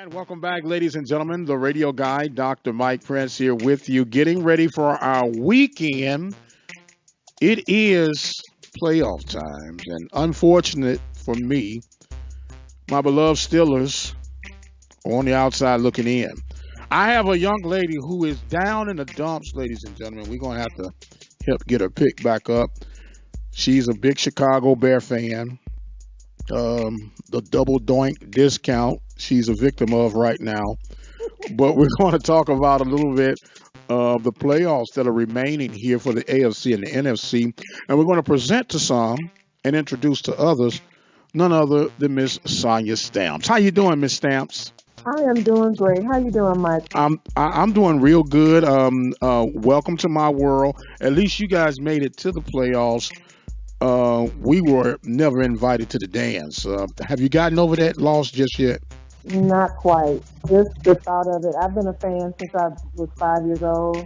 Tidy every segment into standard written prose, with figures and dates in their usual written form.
And welcome back, ladies and gentlemen. The radio guy, Dr. Mike Prince, here with you, getting ready for our weekend. It is playoff times, and unfortunate for me, my beloved Steelers are on the outside looking in. I have a young lady who is down in the dumps, ladies and gentlemen. We're going to have to help get her picked back up. She's a big Chicago Bear fan. The double doink discount she's a victim of right now. But we're going to talk about a little bit of the playoffs that are remaining here for the AFC and the NFC. And we're going to present to some and introduce to others none other than Miss Sonja Stamps. How you doing, Miss Stamps? I am doing great. How you doing, Mike? I'm doing real good. Welcome to my world. At least you guys made it to the playoffs. We were never invited to the dance. Have you gotten over that loss just yet? Not quite. Just the thought of it. I've been a fan since I was 5 years old,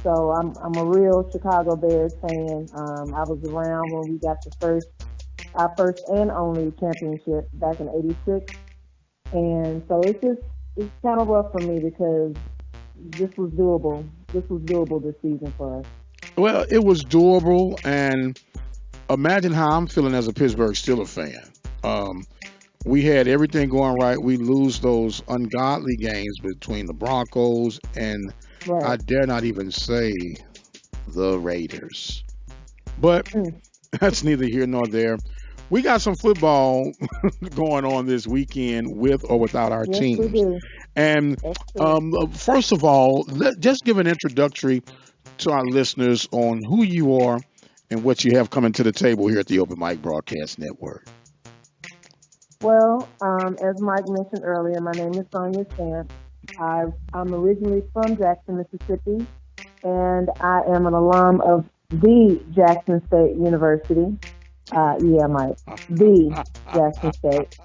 so I'm a real Chicago Bears fan. I was around when we got our first and only championship back in '86, and so it's kind of rough for me because this was doable. This was doable this season for us. Well, it was doable, and imagine how I'm feeling as a Pittsburgh Steelers fan. We had everything going right. We lose those ungodly games between the Broncos and Right. I dare not even say the Raiders. But that's neither here nor there. We got some football going on this weekend with or without our Yes, we teams. do. And That's true. first of all, just give an introductory to our listeners on who you are and what you have coming to the table here at the Open Mic Broadcast Network. Well, as Mike mentioned earlier, my name is Sonja Stamps. I'm originally from Jackson, Mississippi, and I am an alum of the Jackson State University. Yeah, Mike, the Jackson State.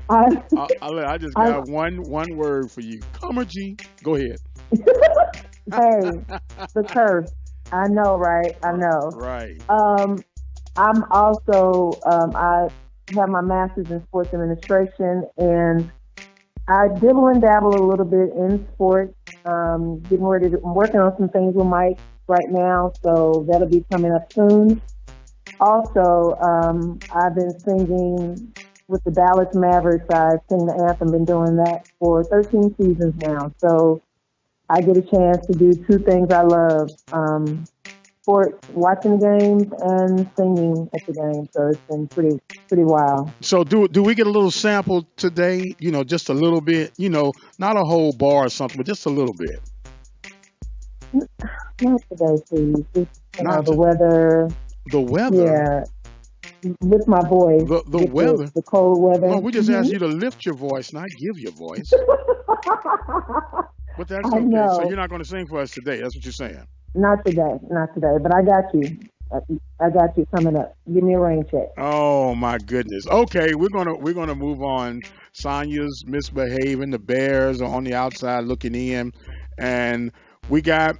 I, I just I, got one word for you. Commergy. Go ahead. hey, the curse. I know, right? I know. Right. I'm also, I have my master's in sports administration, and I dibble and dabble a little bit in sports. I'm working on some things with Mike right now, so that'll be coming up soon. Also, I've been singing with the Dallas Mavericks. I sing the anthem, been doing that for 13 seasons now. So I get a chance to do two things I love. Sports, watching the games, and singing at the game. So it's been pretty wild. So do we get a little sample today? Just a little bit. Not a whole bar or something, but just a little bit. Not today, please. Just, Not the weather. The weather. Yeah, with my voice. The weather. The cold weather. No, we just asked you to lift your voice, not give your voice. But that's I okay. know. So you're not going to sing for us today. That's what you're saying. Not today, but I got you. I got you coming up. Give me a rain check. Oh my goodness. Okay, we're gonna move on. Sonja's misbehaving. The Bears are on the outside looking in, and we got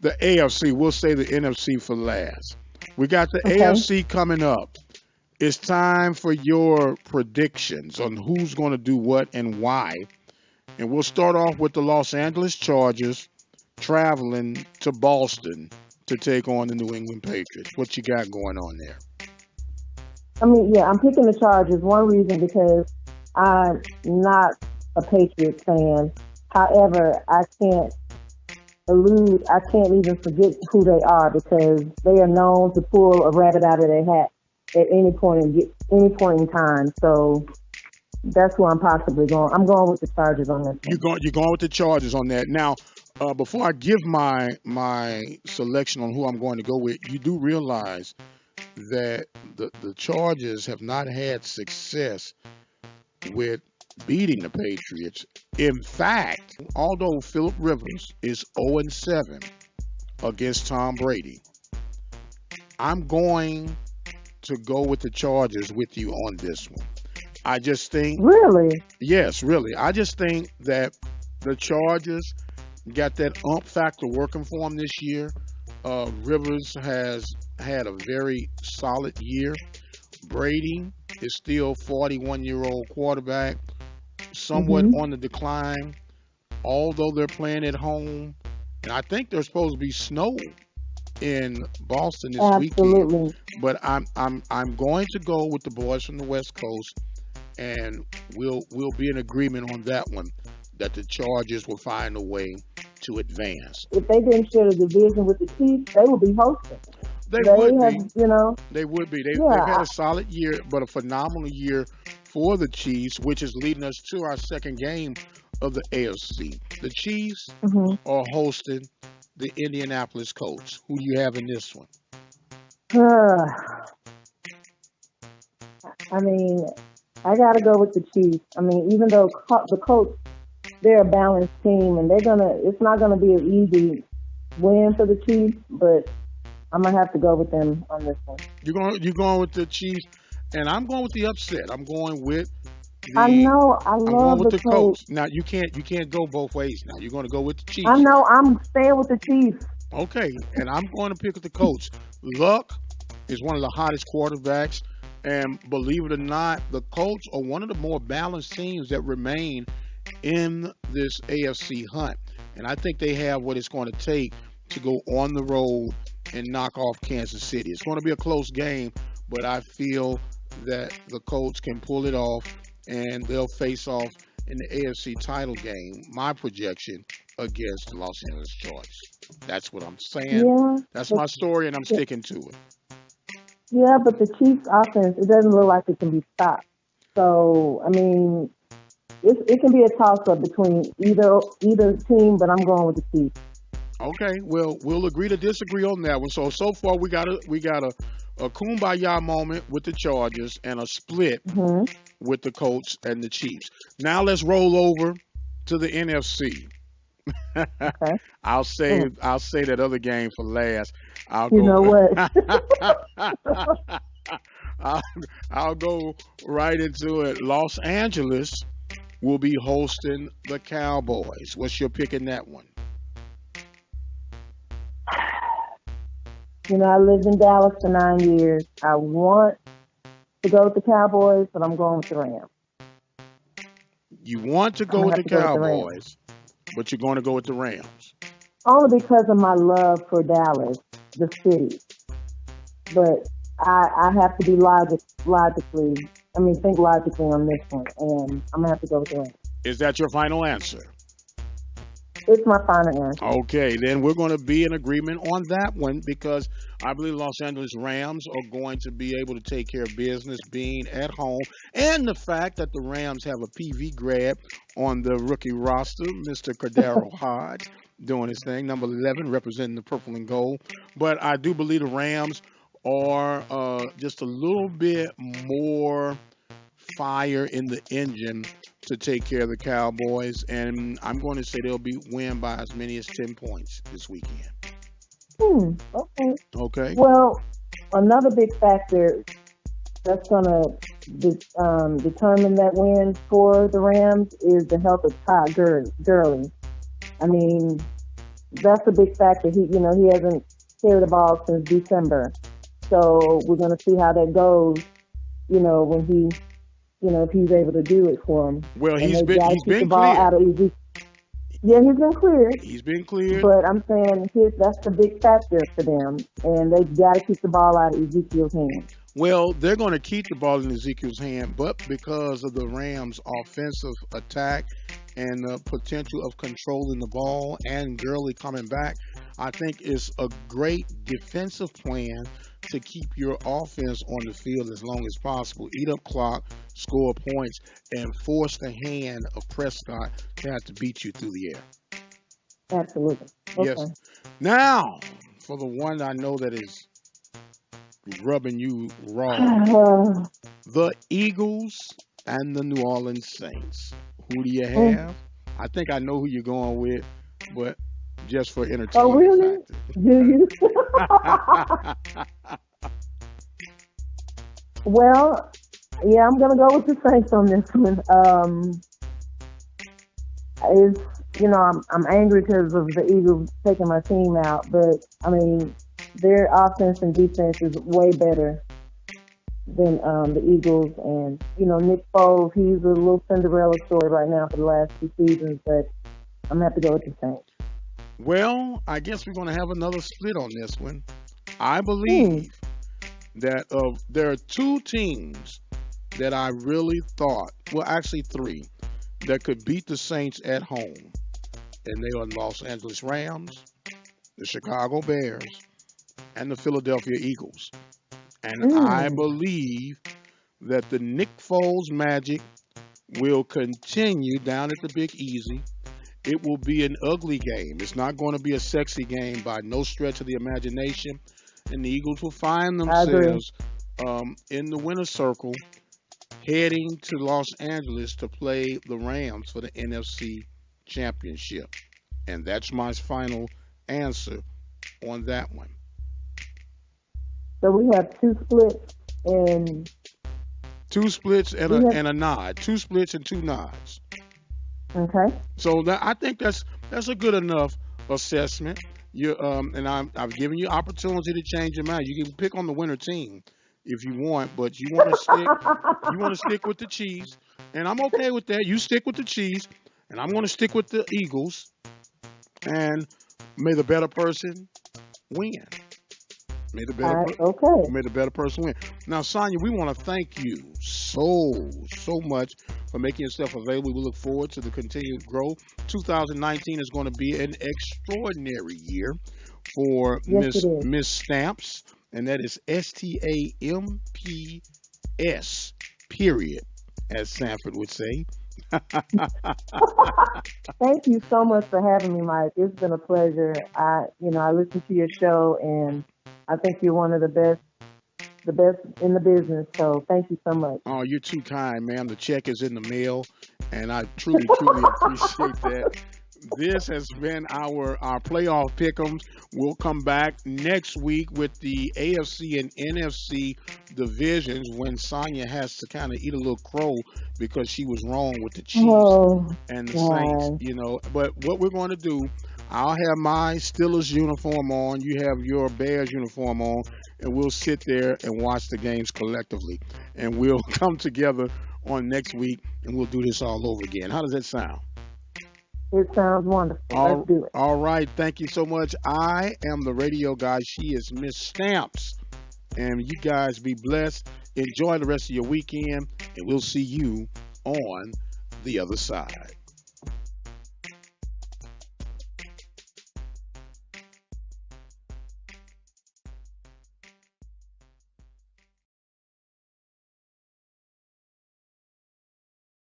the AFC. We'll say the NFC for last. We got the Okay. AFC coming up. It's time for your predictions on who's going to do what and why. And we'll start off with the Los Angeles Chargers traveling to Boston to take on the New England Patriots. What you got going on there? I mean, yeah, I'm picking the Chargers. One reason because I'm not a Patriots fan. However, I can't even forget who they are because they are known to pull a rabbit out of their hat at any point in time. So that's who I'm possibly going. I'm going with the Chargers on this one. You're going with the Chargers on that. Now, before I give my selection on who I'm going to go with, you do realize that the Chargers have not had success with beating the Patriots. In fact, although Phillip Rivers is 0-7 against Tom Brady, I'm going to go with the Chargers with you on this one. I just think, Really? yes, really, I just think that the Chargers got that factor working for them this year. Rivers has had a very solid year. Brady is still 41-year-old quarterback somewhat Mhm. on the decline, although they're playing at home. And I think there's supposed to be snow in Boston this weekend. Absolutely. But I'm going to go with the boys from the West Coast, and we'll be in agreement on that one that the Chargers will find a way to advance. If they didn't share the division with the Chiefs, they would be hosting. They They would have, be. you know, They would be. They've had yeah. a solid year, but a phenomenal year for the Chiefs, which is leading us to our second game of the AFC. The Chiefs Mhm. are hosting the Indianapolis Colts. Who do you have in this one? I mean, I got to go with the Chiefs. I mean, even though the Colts, they're a balanced team, and it's not gonna be an easy win for the Chiefs, but I'm gonna have to go with them on this one. You're going with the Chiefs, and I'm going with the upset. I know, I I'm going love with the the Colts. Colts. Now you can't go both ways. Now you're going to go with the I Chiefs. know, I'm staying with the Chiefs. Okay, and I'm going to pick the Colts. Luck is one of the hottest quarterbacks, and believe it or not, the Colts are one of the more balanced teams that remain in this AFC hunt. And I think they have what it's going to take to go on the road and knock off Kansas City. It's going to be a close game, but I feel that the Colts can pull it off and they'll face off in the AFC title game. My projection against the Los Angeles Chargers. That's what I'm saying. Yeah, That's but my story, and I'm sticking to it. yeah, but the Chiefs offense, it doesn't look like it can be stopped. So, I mean, it can be a toss up between either team, but I'm going with the Chiefs. Okay, well, we'll agree to disagree on that one. So far we got a kumbaya moment with the Chargers and a split Hmm. with the Colts and the Chiefs. Now let's roll over to the NFC. Okay. Mm. I'll say that other game for last. I'll You go know what? I'll, I'll go right into it. Los Angeles will be hosting the Cowboys. What's your pick in that one? You know, I lived in Dallas for 9 years. I want to go with the Cowboys, but I'm going with the Rams. You want to I'm go gonna with have the to go with the Rams. Cowboys, but you're going to go with the Rams. Only because of my love for Dallas, the city. But I have to be logically. I mean, think logically on this one, and I'm gonna have to go with the Rams. Is that your final answer? It's my final answer. Okay, then we're going to be in agreement on that one because I believe Los Angeles Rams are going to be able to take care of business being at home. And the fact that the Rams have a PV grab on the rookie roster, Mr. Cordero Hodge doing his thing, number 11, representing the purple and gold. But I do believe the Rams are just a little bit more fire in the engine to take care of the Cowboys, and I'm going to say they'll be win by as many as 10 points this weekend. Okay. Okay. Well, another big factor that's gonna determine that win for the Rams is the health of Todd Gurley. I mean, that's a big factor. He hasn't carried the ball since December, so we're gonna see how that goes. When if he's able to do it for him. Well, And he's they been got to he's keep the been ball cleared. out of Ezekiel. Yeah, he's been cleared. He's been cleared. But I'm saying that's the big factor for them, and they've got to keep the ball out of Ezekiel's hands. Well, they're going to keep the ball in Ezekiel's hand, but because of the Rams' offensive attack and the potential of controlling the ball and Gurley coming back, I think it's a great defensive plan to keep your offense on the field as long as possible, eat up clock, score points, and force the hand of Prescott to have to beat you through the air. Absolutely. Okay. Yes. Now, for the one I know that is rubbing you raw, the Eagles and the New Orleans Saints. Who do you have? I think I know who you're going with, but just for entertainment. Oh, really? Do you? Well, yeah, I'm gonna go with the Saints on this one. I'm angry because of the Eagles taking my team out, but I mean, their offense and defense is way better the Eagles. And Nick Foles, he's a little Cinderella story right now for the last 2 seasons, but I'm gonna have to go with the Saints. Well, I guess we're going to have another split on this one. I Hmm. believe that there are two teams that I really thought, well, actually three, that could beat the Saints at home, and they are Los Angeles Rams, the Chicago Bears, and the Philadelphia Eagles. And I Hmm. believe that the Nick Foles magic will continue down at the Big Easy. It will be an ugly game. It's not going to be a sexy game by no stretch of the imagination. And the Eagles will find I agree. themselves in the winner's circle heading to Los Angeles to play the Rams for the NFC Championship. And that's my final answer on that one. So we have two splits, and Two splits and we a have and a nod. Two splits and two nods. okay. So I think that's a good enough assessment. I've given you opportunity to change your mind. You can pick on the winner team if you want, but you want to stick with the Chiefs, and I'm okay with that. You stick with the Chiefs, and I'm going to stick with the Eagles, and may the better person win. May the better per- Okay. May the better person win. Now, Sonya, we want to thank you so much for making yourself available. We look forward to the continued growth. 2019 is going to be an extraordinary year for Yes, it is. Miss Stamps, and that is STAMPS, period, as Sanford would say. Thank you so much for having me, Mike. It's been a pleasure. I listen to your show, and I think you're one of the best in the business. So thank you so much. Oh, you're too kind, ma'am. The check is in the mail, and I truly appreciate that. This has been our playoff pick'ems. We'll come back next week with the AFC and NFC divisions when Sonya has to kind of eat a little crow because she was wrong with the Chiefs Oh, and the Saints, God. But what we're going to do, I'll have my Steelers uniform on, you have your Bears uniform on, and we'll sit there and watch the games collectively. And we'll come together on next week and we'll do this all over again. How does that sound? It sounds wonderful. Let's do it. All right. Thank you so much. I am the radio guy. She is Miss Stamps. And you guys be blessed. Enjoy the rest of your weekend, and we'll see you on the other side.